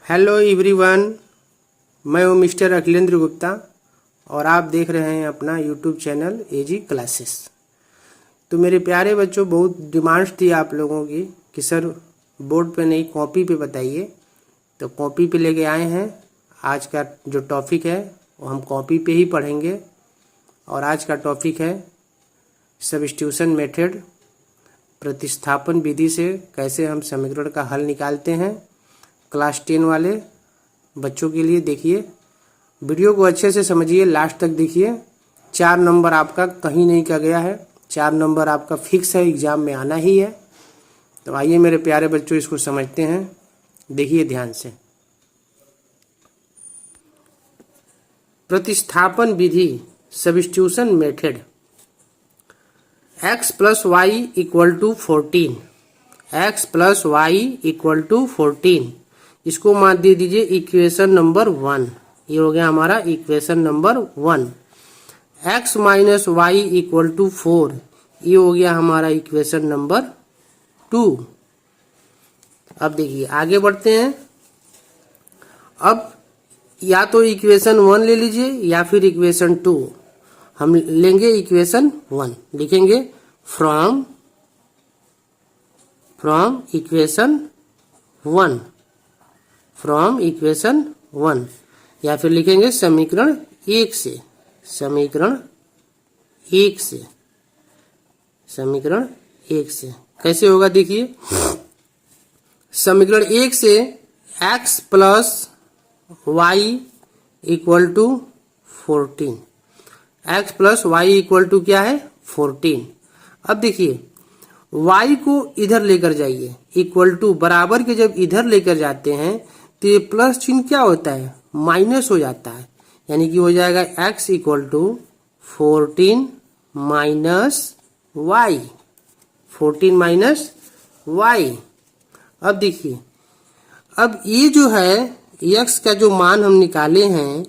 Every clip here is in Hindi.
हेलो एवरीवन, मैं हूँ मिस्टर अखिलेंद्र गुप्ता और आप देख रहे हैं अपना यूट्यूब चैनल एजी क्लासेस। तो मेरे प्यारे बच्चों, बहुत डिमांड्स थी आप लोगों की कि सर बोर्ड पे नहीं कॉपी पे बताइए। तो कॉपी पे लेके आए हैं। आज का जो टॉपिक है वो हम कॉपी पे ही पढ़ेंगे और आज का टॉपिक है सब्स्टिट्यूशन मेथड, प्रतिस्थापन विधि से कैसे हम समीकरण का हल निकालते हैं। क्लास 10 वाले बच्चों के लिए देखिए, वीडियो को अच्छे से समझिए, लास्ट तक देखिए। 4 नंबर आपका कहीं नहीं का गया है, 4 नंबर आपका फिक्स है, एग्जाम में आना ही है। तो आइए मेरे प्यारे बच्चों, इसको समझते हैं। देखिए ध्यान से, प्रतिस्थापन विधि substitution method. x plus Y equal to 14, x plus Y equal to 14, इसको मान दे दीजिए इक्वेशन नंबर 1। ये हो गया हमारा equation number 1। x minus Y equal to 4, ये हो गया हमारा इक्वेशन नंबर 2। अब देखिए आगे बढ़ते हैं। अब या तो इक्वेशन 1 ले लीजिए या फिर इक्वेशन 2। हम लेंगे इक्वेशन 1, लिखेंगे फ्रॉम इक्वेशन 1, फ्रॉम इक्वेशन 1, या फिर लिखेंगे समीकरण 1 से, समीकरण 1 से, समीकरण 1 से। कैसे होगा देखिए, समीकरण 1 से x plus Y equal to 14, x plus Y equal to क्या है 14। अब देखिए y को इधर लेकर जाइए, इक्वल टू बराबर के जब इधर लेकर जाते हैं तो ये प्लस चिन्ह क्या होता है, माइनस हो जाता है। यानी कि हो जाएगा x equal to 14 minus Y, 14 minus Y. अब देखिए, अब ये जो है x का जो मान हम निकाले हैं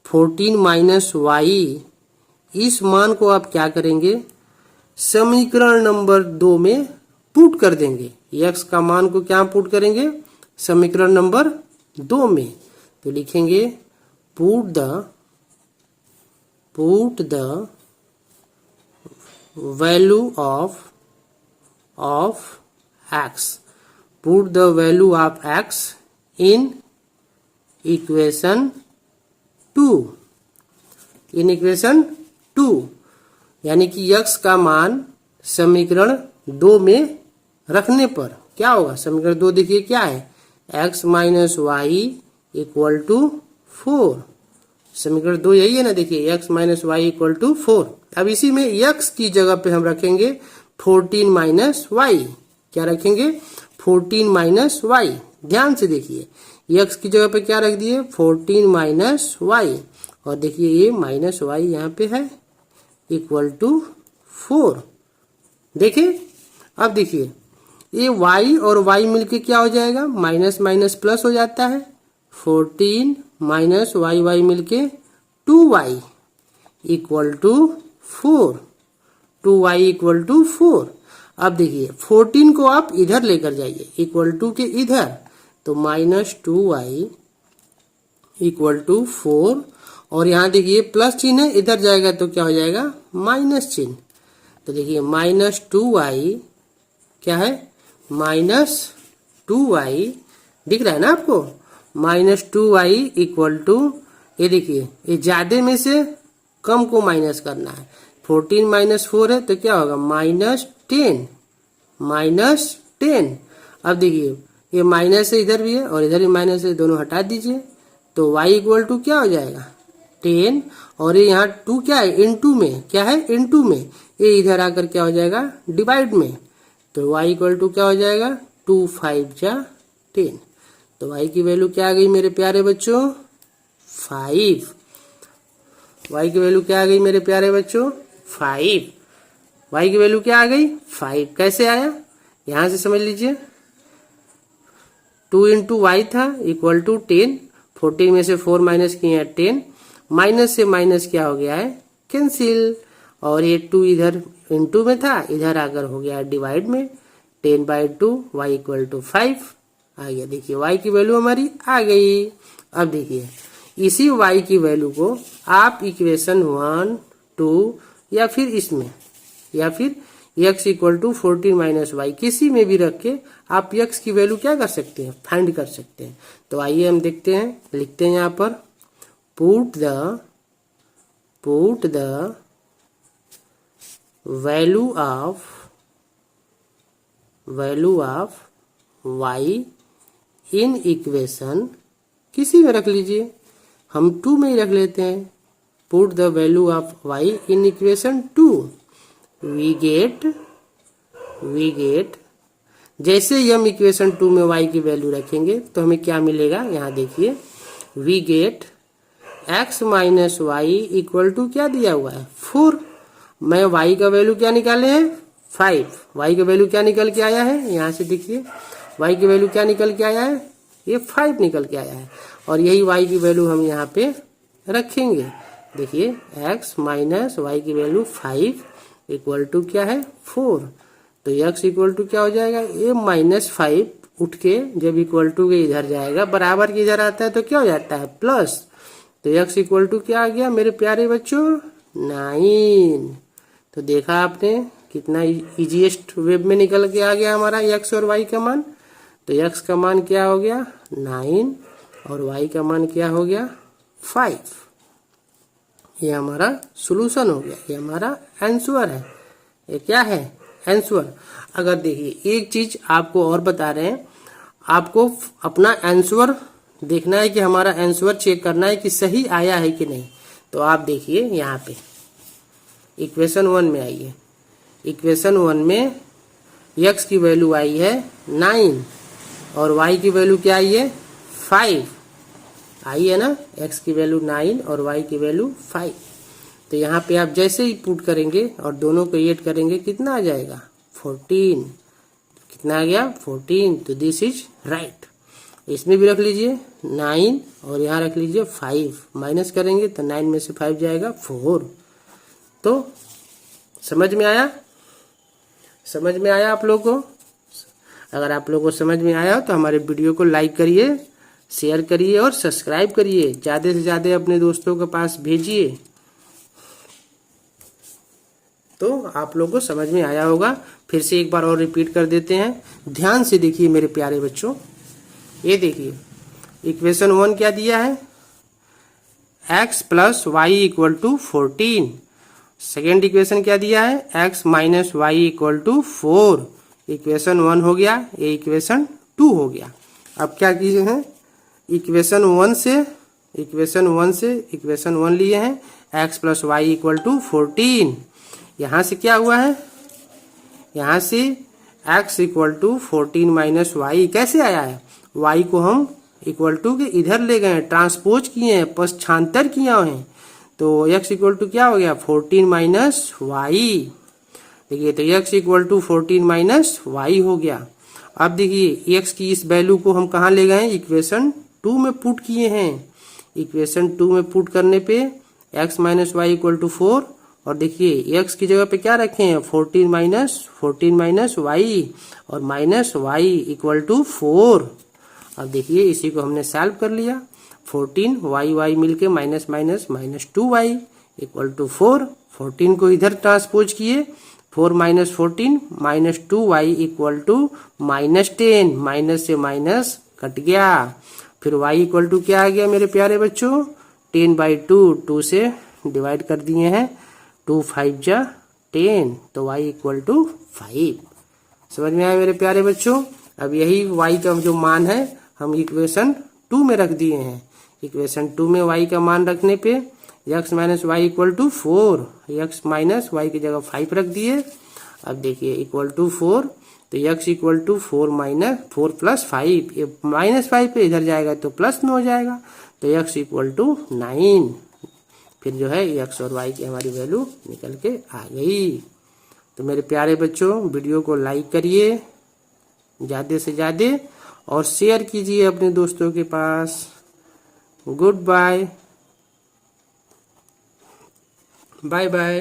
14 माइनस वाई, इस मान को आप क्या करेंगे, समीकरण नंबर 2 में पुट कर देंगे। x का मान को क्या पुट करेंगे, समीकरण नंबर 2 में। तो लिखेंगे put the value of x, put the value of x in equation 2, in equation 2। यानी कि x का मान समीकरण 2 में रखने पर क्या होगा, समीकरण 2 देखिए क्या है, x minus Y equal to 4। समीकरण 2 यही है ना, देखिए x minus Y equal to 4। अब इसी में x की जगह पे हम रखेंगे 14 माइनस वाई। क्या रखेंगे, 14 माइनस वाई। ध्यान से देखिए, x की जगह पे क्या रख दिए, 14 माइनस वाई, और देखिए ये माइनस वाई यहाँ पे है इक्वल टू 4। देखिए अब देखिए ये y और y मिलके क्या हो जाएगा, माइनस माइनस प्लस हो जाता है। 14 माइनस वाई मिलके 2y equal to 4, 2y equal to 4। अब देखिए 14 को आप इधर लेकर जाइए, इक्वल टू के इधर, तो माइनस 2y इक्वल टू 4, और यहाँ देखिए प्लस चिन्ह है, इधर जाएगा तो क्या हो जाएगा, माइनस चिन्ह। तो देखिए माइनस 2y क्या है, माइनस 2y, दिख रहा है ना आपको, माइनस 2y इक्वल टू, ये देखिए ये ज्यादा में से कम को माइनस करना है। 14 माइनस 4 है तो क्या होगा, माइनस 10, माइनस 10। अब देखिए ये माइनस है, इधर भी है और इधर भी माइनस है, दोनों हटा दीजिए तो y इक्वल टू क्या हो जाएगा 10, और ये यहाँ 2 क्या है, इनटू में, क्या है इनटू में, ये इधर आकर क्या हो जाएगा डिवाइड में। तो y इक्वल टू क्या हो जाएगा, 2 5 जा 10। तो y की वैल्यू क्या आ गई मेरे प्यारे बच्चों, 5। y की वैल्यू क्या आ गई मेरे प्यारे बच्चों, 5। y की वैल्यू क्या आ गई, 5। कैसे आया, यहां से समझ लीजिए, 2 इंटू वाई था इक्वल टू 10, 14 में से 4 माइनस किए हैं 10, माइनस से माइनस क्या हो गया है, कैंसिल, और ये 2 इधर इनटू में था, इधर आकर हो गया डिवाइड में, 10/2 y इक्वल टू 5। आ गया। देखिए y की वैल्यू हमारी आ गई। अब देखिए इसी y की वैल्यू को आप इक्वेशन 1, 2 या फिर इसमें या फिर x equal to 14 minus Y किसी में भी रख के आप x की वैल्यू क्या कर सकते हैं, फाइंड कर सकते हैं। तो आइए हम देखते हैं, लिखते हैं यहाँ पर put the value of y in equation, किसी में रख लीजिए, हम 2 में ही रख लेते हैं। Put the value of y in equation 2, we get जैसे ही हम इक्वेशन 2 में y की वैल्यू रखेंगे तो हमें क्या मिलेगा, यहाँ देखिए we get x minus Y equal to क्या दिया हुआ है 4। मैं y का वैल्यू क्या निकाले हैं 5, y का वैल्यू क्या निकल के आया है, यहाँ से देखिए y की वैल्यू क्या निकल के आया है, ये 5 निकल के आया है। और यही y की वैल्यू हम यहाँ पे रखेंगे। देखिए x माइनस वाई की वैल्यू 5 इक्वल टू क्या है 4। तो x इक्वल टू क्या हो जाएगा, ये -5 उठ के जब इक्वल टू के इधर जाएगा, बराबर के इधर आता है तो क्या हो जाता है प्लस। तो x इक्वल टू क्या आ गया मेरे प्यारे बच्चों 9। तो देखा आपने कितना इजीएस्ट वेब में निकल के आ गया हमारा x और y का मान। तो x का मान क्या हो गया 9 और y का मान क्या हो गया 5। ये हमारा सॉल्यूशन हो गया, ये हमारा आंसर है। ये क्या है आंसर। अगर देखिए एक चीज आपको और बता रहे हैं, आपको अपना आंसर देखना है कि हमारा आंसर चेक करना है कि सही आया है कि नहीं। तो आप देखिए यहाँ पे इक्वेशन 1 में आइए, इक्वेशन 1 में x की वैल्यू आई है 9 और y की वैल्यू क्या आई है 5 आई है ना, x की वैल्यू 9 और y की वैल्यू 5। तो यहाँ पे आप जैसे ही पुट करेंगे और दोनों को ऐड करेंगे कितना आ जाएगा 14। कितना आ गया 14। तो दिस इज राइट। इसमें भी रख लीजिए 9 और यहाँ रख लीजिए 5, माइनस करेंगे तो 9 में से 5 जाएगा 4। तो समझ में आया, समझ में आया आप लोगों को। अगर आप लोगों को समझ में आया तो हमारे वीडियो को लाइक करिए, शेयर करिए और सब्सक्राइब करिए, ज़्यादा से ज़्यादा अपने दोस्तों के पास भेजिए। तो आप लोगों को समझ में आया होगा। फिर से एक बार और रिपीट कर देते हैं, ध्यान से देखिए मेरे प्यारे बच्चों। ये देखिए इक्वेशन 1 क्या दिया है x plus Y equal to 14। Second equation क्या दिया है x minus Y equal to 4। Equation 1 हो गया, ये इक्वेशन 2 हो गया। अब क्या किए हैं इक्वेशन 1 से इक्वेशन 1 लिए हैं x plus Y equal to 14। यहाँ से क्या हुआ है, यहाँ से x equal to 14 minus Y कैसे आया है, y को हम इक्वल टू के इधर ले गए हैं, ट्रांसपोज किए हैं, पश्चांतर किया हैं। तो x इक्वल टू क्या हो गया 14 माइनस वाई। देखिए तो x equal to 14 minus Y हो गया। अब देखिए x की इस वैल्यू को हम कहाँ ले गए, इक्वेशन 2 में पुट किए हैं। इक्वेशन 2 में पुट करने पे x minus Y equal to 4 और देखिए x की जगह पे क्या रखे हैं 14 माइनस वाई और माइनस वाई इक्वल टू 4। अब देखिए इसी को हमने सॉल्व कर लिया, 14 वाई मिलके minus minus minus 2y equal to 4। 14 को इधर ट्रांसपोज किए, 4 minus 14 minus 2y equal to -10, minus से माइनस कट गया। फिर y इक्वल टू क्या आ गया मेरे प्यारे बच्चों 10/2, 2 से डिवाइड कर दिए हैं, 2 5 जा 10, तो y इक्वल टू 5। समझ में आया मेरे प्यारे बच्चों। अब यही y का जो मान है हम इक्वेशन 2 में रख दिए हैं। इक्वेशन 2 में y का मान रखने पे x minus Y equal to 4, x minus Y की जगह 5 रख दिए। अब देखिए इक्वल टू 4, तो x equal to 4 minus 4 plus 5, ये -5 पे इधर जाएगा तो प्लस में हो जाएगा, तो x इक्वल टू 9। फिर जो है x और y की हमारी वैल्यू निकल के आ गई। तो मेरे प्यारे बच्चों वीडियो को लाइक करिए ज़्यादा से ज़्यादा और शेयर कीजिए अपने दोस्तों के पास। Good bye, bye bye.